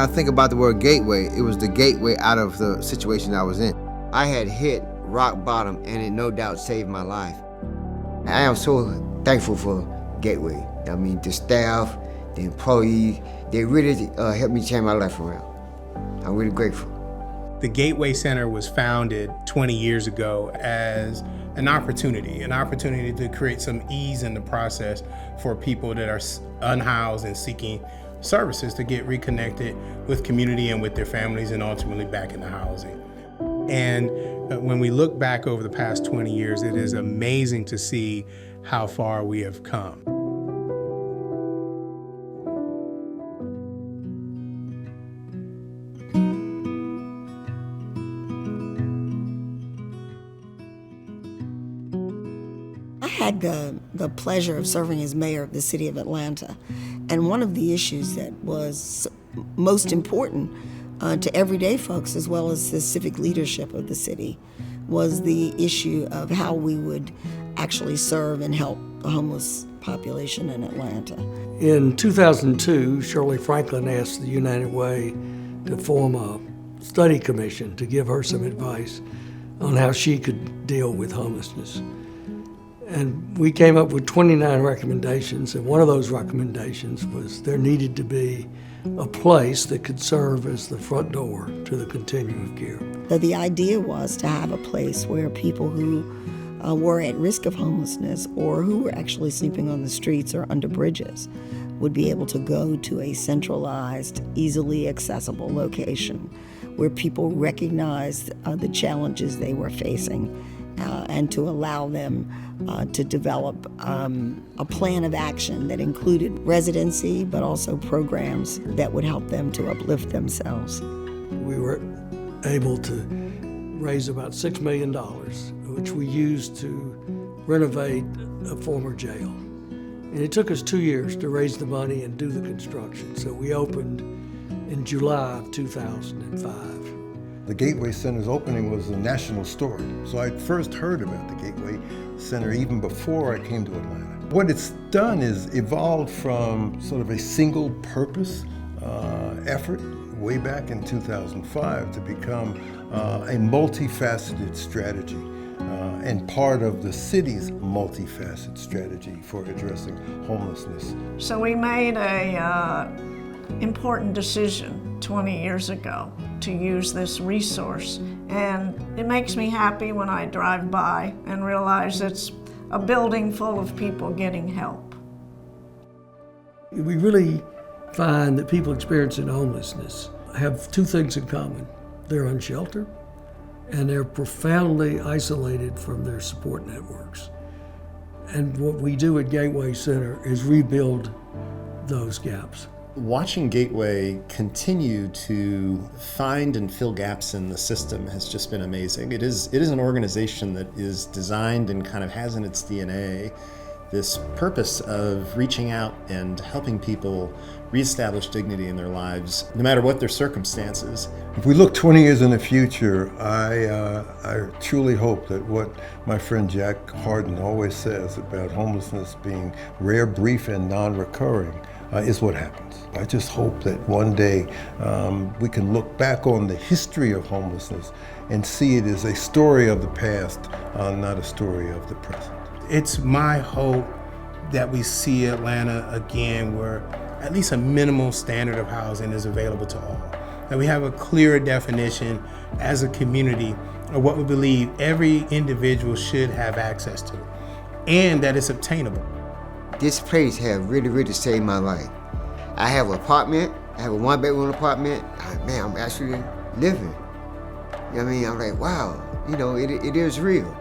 I think about the word gateway, it was the gateway out of the situation I was in. I had hit rock bottom, and it no doubt saved my life. I am so thankful for Gateway. I mean, the staff, the employees, they really helped me change my life around. I'm really grateful. The Gateway Center was founded 20 years ago as an opportunity to create some ease in the process for people that are unhoused and seeking services to get reconnected with community and with their families and ultimately back into housing. And when we look back over the past 20 years, it is amazing to see how far we have come. I had the pleasure of serving as mayor of the city of Atlanta, and one of the issues that was most important to everyday folks as well as the civic leadership of the city was the issue of how we would actually serve and help the homeless population in Atlanta. In 2002, Shirley Franklin asked the United Way to form a study commission to give her some advice on how she could deal with homelessness. And we came up with 29 recommendations, and one of those recommendations was there needed to be a place that could serve as the front door to the continuum of care. So the idea was to have a place where people who were at risk of homelessness or who were actually sleeping on the streets or under bridges would be able to go to a centralized, easily accessible location where people recognized the challenges they were facing and to allow them to develop a plan of action that included residency, but also programs that would help them to uplift themselves. We were able to raise about $6 million, which we used to renovate a former jail. And it took us 2 years to raise the money and do the construction. So we opened in July of 2005. The Gateway Center's opening was a national story. So I first heard about the Gateway Center even before I came to Atlanta. What it's done is evolved from sort of a single purpose effort way back in 2005 to become a multifaceted strategy and part of the city's multifaceted strategy for addressing homelessness. So we made a important decision 20 years ago to use this resource, and it makes me happy when I drive by and realize it's a building full of people getting help. We really find that people experiencing homelessness have two things in common. They're unsheltered and they're profoundly isolated from their support networks. And what we do at Gateway Center is rebuild those gaps. Watching Gateway continue to find and fill gaps in the system has just been amazing. It is an organization that is designed and kind of has in its DNA this purpose of reaching out and helping people reestablish dignity in their lives, no matter what their circumstances. If we look 20 years in the future, I truly hope that what my friend Jack Harden always says about homelessness being rare, brief, and non-recurring is what happens. I just hope that one day we can look back on the history of homelessness and see it as a story of the past, not a story of the present. It's my hope that we see Atlanta again where at least a minimal standard of housing is available to all. That we have a clearer definition as a community of what we believe every individual should have access to, and that it's obtainable. This place has really saved my life. I have an apartment, I have a one-bedroom apartment. Man, I'm actually living. You know what I mean? I'm like, wow, it is real.